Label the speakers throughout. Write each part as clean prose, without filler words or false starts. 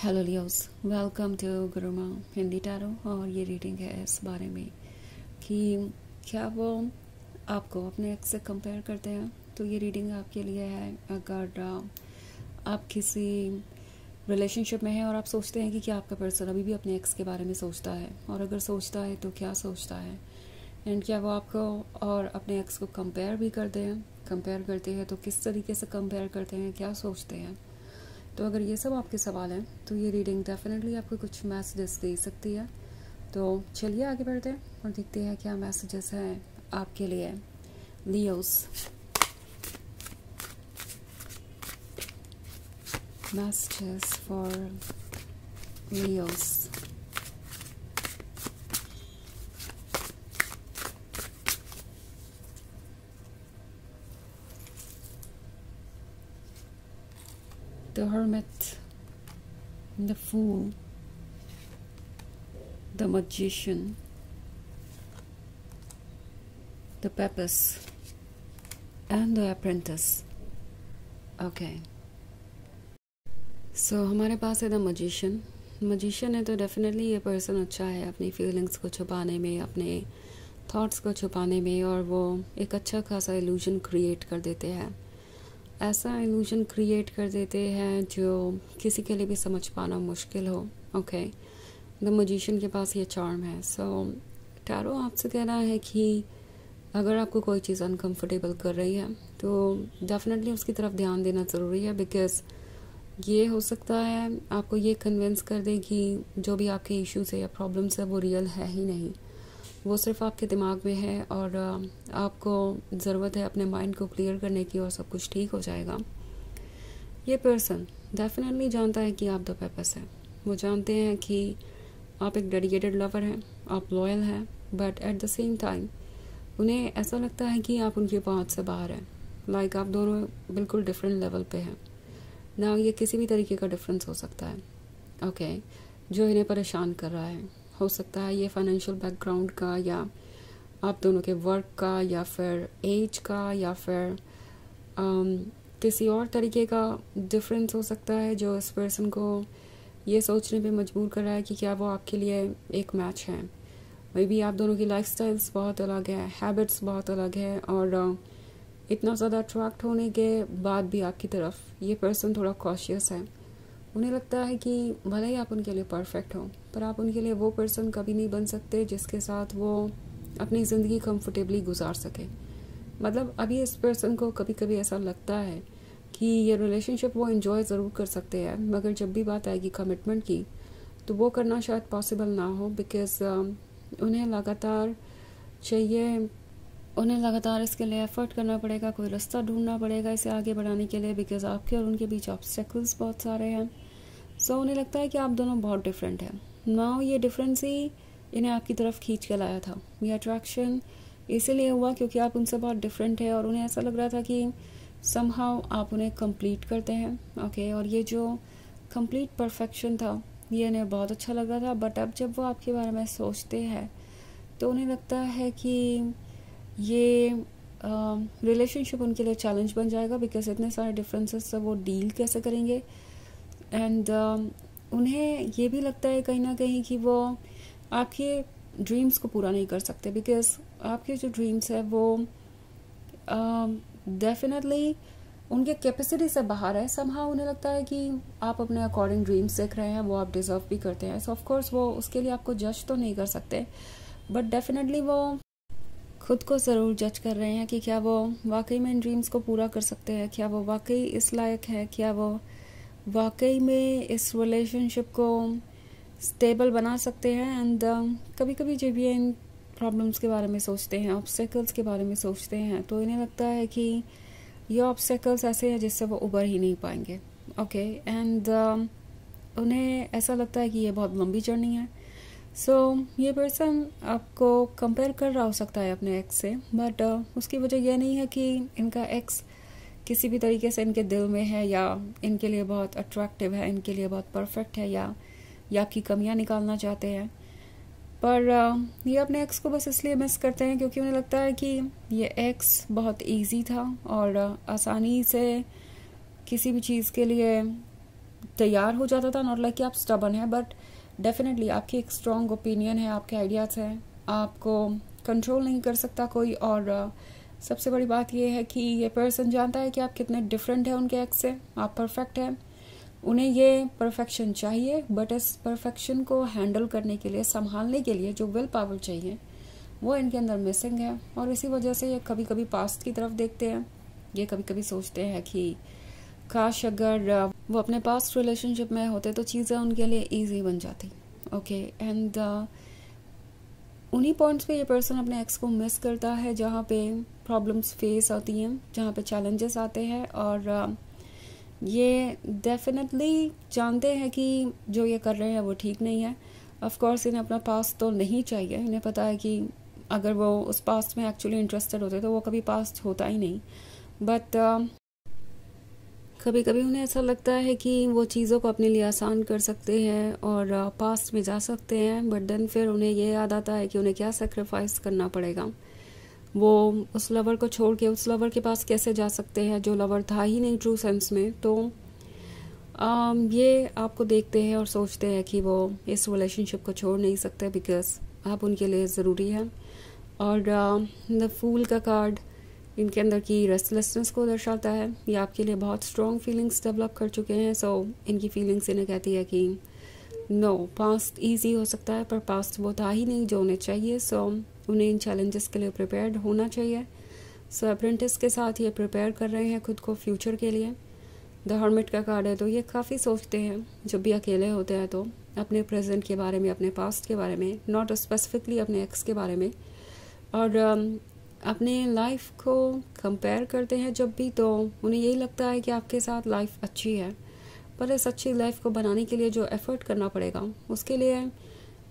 Speaker 1: Hello Leos, welcome to Guruma Hindi tarot. और ये reading है इस बारे में कि क्या वो आपको अपने एक्स से कंपेयर करते हैं। तो ये रीडिंग आपके लिए है अगर आप किसी रिलेशनशिप में हैं और आप सोचते हैं कि क्या आपका पर्सन अभी भी अपने एक्स के बारे में सोचता है, और अगर सोचता है तो क्या सोचता है, एंड क्या वो आपको और अपने एक्स को कंपेयर भी करते हैं तो किस तरीके से कंपेयर करते हैं, क्या सोचते हैं। तो अगर ये सब आपके सवाल हैं तो ये रीडिंग डेफिनेटली आपको कुछ मैसेजेस दे सकती है। तो चलिए आगे बढ़ते हैं और देखते हैं क्या मैसेजेस हैं आपके लिए Leos. Messages for Leos. The Hermit, the Fool, the Magician, the Papist, and the Apprentice. Okay. So हमारे पास है द मजिशियन। मजिशियन है तो डेफिनेटली ये पर्सन अच्छा है अपनी फीलिंग्स को छुपाने में, अपने थॉट्स को छुपाने में, और वो एक अच्छा खासा इल्यूजन क्रिएट कर देते हैं। ऐसा इल्यूजन क्रिएट कर देते हैं जो किसी के लिए भी समझ पाना मुश्किल हो। ओके, द मजिशियन के पास ये चार्म है। सो टैरो आपसे कह रहा है कि अगर आपको कोई चीज़ अनकंफर्टेबल कर रही है तो डेफिनेटली उसकी तरफ ध्यान देना ज़रूरी है, बिकॉज ये हो सकता है आपको ये कन्विंस कर दे कि जो भी आपके इश्यूज है या प्रॉब्लम्स है वो रियल है ही नहीं, वो सिर्फ आपके दिमाग में है, और आपको ज़रूरत है अपने माइंड को क्लियर करने की और सब कुछ ठीक हो जाएगा। ये पर्सन डेफिनेटली जानता है कि आप द पर्पस हैं। वो जानते हैं कि आप एक डेडिकेटेड लवर हैं, आप लॉयल हैं, but at the same time उन्हें ऐसा लगता है कि आप उनकी पहुंच से बाहर हैं। लाइक आप दोनों बिल्कुल डिफरेंट लेवल पे हैं ना। ये किसी भी तरीके का डिफरेंस हो सकता है, ओके, जो इन्हें परेशान कर रहा है। हो सकता है ये फाइनेंशियल बैकग्राउंड का, या आप दोनों के वर्क का, या फिर एज का, या फिर किसी और तरीके का डिफरेंस हो सकता है जो इस पर्सन को ये सोचने पे मजबूर कर रहा है कि क्या वो आपके लिए एक मैच है। मे बी आप दोनों की लाइफस्टाइल्स बहुत अलग है, हैबिट्स बहुत अलग है, और इतना ज़्यादा अट्रैक्ट होने के बाद भी आपकी तरफ ये पर्सन थोड़ा कॉशियस है। उन्हें लगता है कि भले ही आप उनके लिए परफेक्ट हो, पर आप उनके लिए वो पर्सन कभी नहीं बन सकते जिसके साथ वो अपनी ज़िंदगी कंफर्टेबली गुजार सके। मतलब अभी इस पर्सन को कभी कभी ऐसा लगता है कि ये रिलेशनशिप वो एंजॉय ज़रूर कर सकते हैं, मगर जब भी बात आएगी कमिटमेंट की तो वो करना शायद पॉसिबल ना हो, बिकॉज उन्हें लगातार इसके लिए एफर्ट करना पड़ेगा, कोई रास्ता ढूंढना पड़ेगा इसे आगे बढ़ाने के लिए, बिकॉज आपके और उनके बीच ऑब्स्टेकल्स बहुत सारे हैं। सो उन्हें लगता है कि आप दोनों बहुत डिफरेंट हैं। नाउ ये डिफरेंस ही इन्हें आपकी तरफ खींच के लाया था। ये अट्रैक्शन इसीलिए हुआ क्योंकि आप उनसे बहुत डिफरेंट है, और उन्हें ऐसा लग रहा था कि समहाउ आप उन्हें कंप्लीट करते हैं। ओके, और ये जो कंप्लीट परफेक्शन था ये इन्हें बहुत अच्छा लग रहा था, बट अब जब वो आपके बारे में सोचते हैं तो उन्हें लगता है कि ये रिलेशनशिप उनके लिए चैलेंज बन जाएगा, बिकॉज इतने सारे डिफरेंसेस से वो डील कैसे करेंगे। एंड उन्हें ये भी लगता है कहीं ना कहीं कि वो आपके ड्रीम्स को पूरा नहीं कर सकते, बिकॉज आपके जो ड्रीम्स है वो डेफिनेटली उनके कैपेसिटी से बाहर है। समहाउ उन्हें लगता है कि आप अपने अकॉर्डिंग ड्रीम्स देख रहे हैं, वो आप डिजर्व भी करते हैं। सो ऑफ कोर्स वो उसके लिए आपको जज तो नहीं कर सकते, बट डेफिनेटली वो खुद को ज़रूर जज कर रहे हैं कि क्या वो वाकई में इन ड्रीम्स को पूरा कर सकते हैं, क्या वो वाकई इस लायक है, क्या वो वाकई में इस रिलेशनशिप को स्टेबल बना सकते हैं। एंड कभी कभी जब ये इन प्रॉब्लम्स के बारे में सोचते हैं, ऑब्स्टेकल्स के बारे में सोचते हैं, तो इन्हें लगता है कि ये ऑब्स्टेकल्स ऐसे हैं जिससे वो उबर ही नहीं पाएंगे। ओके, एंड उन्हें ऐसा लगता है कि ये बहुत लंबी जर्नी है। सो ये पर्सन आपको कंपेयर कर रहा हो सकता है अपने एक्स से, बट उसकी वजह यह नहीं है कि इनका एक्स किसी भी तरीके से इनके दिल में है, या इनके लिए बहुत अट्रैक्टिव है, इनके लिए बहुत परफेक्ट है, या आपकी कमियां निकालना चाहते हैं। पर ये अपने एक्स को बस इसलिए मिस करते हैं क्योंकि उन्हें लगता है कि ये एक्स बहुत इजी था, और आसानी से किसी भी चीज़ के लिए तैयार हो जाता था, नॉट लाइक कि आप स्टबन है, बट डेफिनेटली आपकी एक स्ट्रॉन्ग ओपिनियन है, आपके आइडियाज़ हैं, आपको कंट्रोल नहीं कर सकता कोई। और सबसे बड़ी बात यह है कि ये पर्सन जानता है कि आप कितने डिफरेंट हैं उनके एक्स से, आप परफेक्ट हैं। उन्हें ये परफेक्शन चाहिए, बट इस परफेक्शन को हैंडल करने के लिए, संभालने के लिए जो विल पावर चाहिए वो इनके अंदर मिसिंग है। और इसी वजह से ये कभी कभी पास्ट की तरफ देखते हैं। ये कभी कभी सोचते हैं कि काश अगर वो अपने पास्ट रिलेशनशिप में होते तो चीज़ें उनके लिए ईजी बन जाती। ओके, एंड उन्हीं पॉइंट्स पे ये पर्सन अपने एक्स को मिस करता है जहाँ पे प्रॉब्लम्स फेस होती हैं, जहाँ पे चैलेंजेस आते हैं। और ये डेफिनेटली जानते हैं कि जो ये कर रहे हैं वो ठीक नहीं है। ऑफ कोर्स इन्हें अपना पास्ट तो नहीं चाहिए, इन्हें पता है कि अगर वो उस पास्ट में एक्चुअली इंटरेस्टेड होते तो वो कभी पास्ट होता ही नहीं। बट कभी कभी उन्हें ऐसा लगता है कि वो चीज़ों को अपने लिए आसान कर सकते हैं और पास्ट में जा सकते हैं, बट देन फिर उन्हें ये याद आता है कि उन्हें क्या सेक्रीफाइस करना पड़ेगा। वो उस लवर को छोड़ के उस लवर के पास कैसे जा सकते हैं जो लवर था ही नहीं ट्रू सेंस में। तो ये आपको देखते हैं और सोचते हैं कि वो इस रिलेशनशिप को छोड़ नहीं सकते बिकॉज आप उनके लिए ज़रूरी है। और द फूल का कार्ड इनके अंदर की रेस्टलेसनेस को दर्शाता है। ये आपके लिए बहुत स्ट्रॉन्ग फीलिंग्स डेवलप कर चुके हैं। सो इनकी फीलिंग्स इन्हें कहती है कि नो, पास्ट ईजी हो सकता है पर पास्ट वो था ही नहीं जो उन्हें चाहिए। सो उन्हें इन चैलेंजेस के लिए प्रिपेयर्ड होना चाहिए। सो अप्रेंटिस के साथ ये प्रिपेयर कर रहे हैं खुद को फ्यूचर के लिए। द हर्मिट का कार्ड है, तो ये काफ़ी सोचते हैं जब भी अकेले होते हैं तो अपने प्रेजेंट के बारे में, अपने पास्ट के बारे में, नॉट स्पेसिफिकली अपने एक्स के बारे में। और अपने लाइफ को कंपेयर करते हैं जब भी, तो उन्हें यही लगता है कि आपके साथ लाइफ अच्छी है, पर इस अच्छी लाइफ को बनाने के लिए जो एफर्ट करना पड़ेगा उसके लिए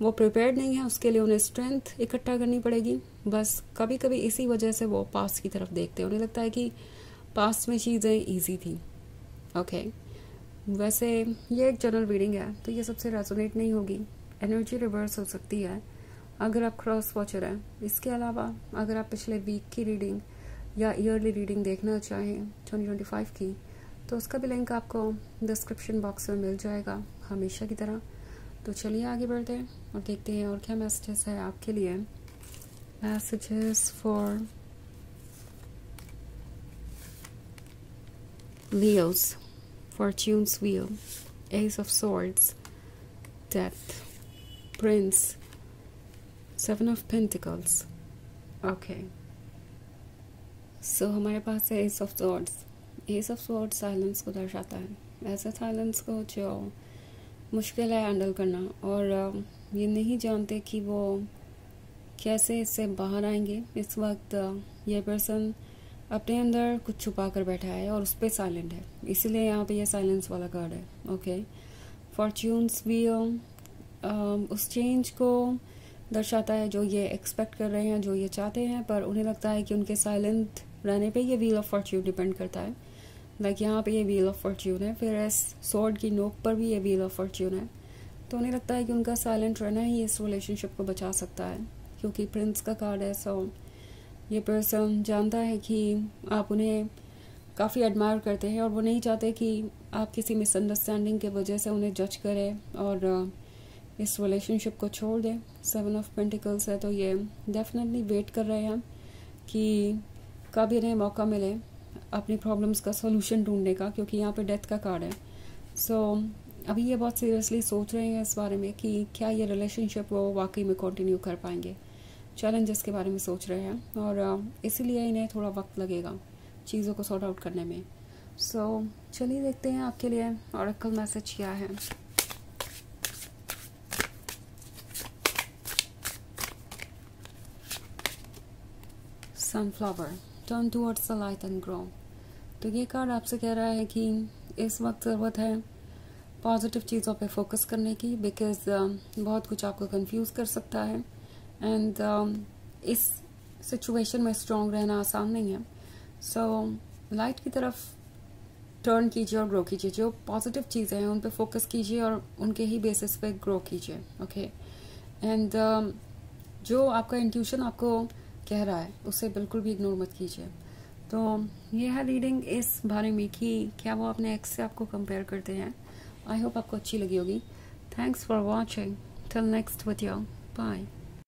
Speaker 1: वो प्रिपेयर्ड नहीं है। उसके लिए उन्हें स्ट्रेंथ इकट्ठा करनी पड़ेगी। बस कभी कभी इसी वजह से वो पास्ट की तरफ देखते हैं। उन्हें लगता है कि पास्ट में चीज़ें ईजी थी। ओके, वैसे ये एक जनरल रीडिंग है तो ये सबसे रेजोनेट नहीं होगी, एनर्जी रिवर्स हो सकती है अगर आप क्रॉस वॉचर हैं। इसके अलावा अगर आप पिछले वीक की रीडिंग या ईयरली रीडिंग देखना चाहें 2025 की, तो उसका भी लिंक आपको डिस्क्रिप्शन बॉक्स में मिल जाएगा हमेशा की तरह। तो चलिए आगे बढ़ते हैं और देखते हैं और क्या मैसेजेस है आपके लिए। Messages for Leos, fortune's wheel, ace of swords, death, prince, seven of pentacles. Okay, so हमारे पास है ace of swords. Ace of swords silence को दर्शाता है, ऐसे साइलेंस को जो मुश्किल है हैंडल करना और ये नहीं जानते कि वो कैसे इससे बाहर आएंगे। इस वक्त ये पर्सन अपने अंदर कुछ छुपा कर बैठा है और उस पर साइलेंट है, इसलिए यहाँ पे ये साइलेंस वाला कार्ड है। ओके, फॉर्च्यून्स भी उस चेंज को दर्शाता है जो ये एक्सपेक्ट कर रहे हैं, जो ये चाहते हैं, पर उन्हें लगता है कि उनके साइलेंट रहने पे ये व्हील ऑफ फॉर्च्यून डिपेंड करता है। लाइक यहाँ पे ये व्हील ऑफ फॉर्च्यून है, फिर इस स्वॉर्ड की नोक पर भी ये व्हील ऑफ फॉर्च्यून है। तो उन्हें लगता है कि उनका साइलेंट रहना ही इस रिलेशनशिप को बचा सकता है, क्योंकि प्रिंस का कार्ड है। सो ये पर्सन जानता है कि आप उन्हें काफ़ी एडमायर करते हैं और वो नहीं चाहते कि आप किसी मिसअंडरस्टैंडिंग की वजह से उन्हें जज करें और इस रिलेशनशिप को छोड़ दें। सेवन ऑफ पेंटिकल्स है, तो ये डेफिनेटली वेट कर रहे हैं कि कब इन्हें मौका मिले अपनी प्रॉब्लम्स का सॉल्यूशन ढूंढने का, क्योंकि यहाँ पे डेथ का कार्ड है। सो अभी ये बहुत सीरियसली सोच रहे हैं इस बारे में कि क्या ये रिलेशनशिप वो वाकई में कंटिन्यू कर पाएंगे। चैलेंजेस के बारे में सोच रहे हैं और इसीलिए इन्हें थोड़ा वक्त लगेगा चीज़ों को सॉर्ट आउट करने में। सो चलिए देखते हैं आपके लिए ऑरेकल मैसेज क्या है। Sunflower, turn towards the light and grow. तो ये कार्ड आपसे कह रहा है कि इस वक्त ज़रूरत है पॉजिटिव चीज़ों पे फोकस करने की, बिकॉज बहुत कुछ आपको कंफ्यूज कर सकता है एंड इस सिचुएशन में स्ट्रॉन्ग रहना आसान नहीं है। सो लाइट की तरफ टर्न कीजिए और ग्रो कीजिए। जो पॉजिटिव चीज़ें हैं उन पे फोकस कीजिए और उनके ही बेसिस पे ग्रो कीजिए। ओके, एंड जो आपका इंट्यूशन आपको कह रहा है उसे बिल्कुल भी इग्नोर मत कीजिए। तो ये है रीडिंग इस बारे में कि क्या वो अपने एक्स से आपको कंपेयर करते हैं आई होप आपको अच्छी लगी होगी। Thanks for watching, till next video, bye.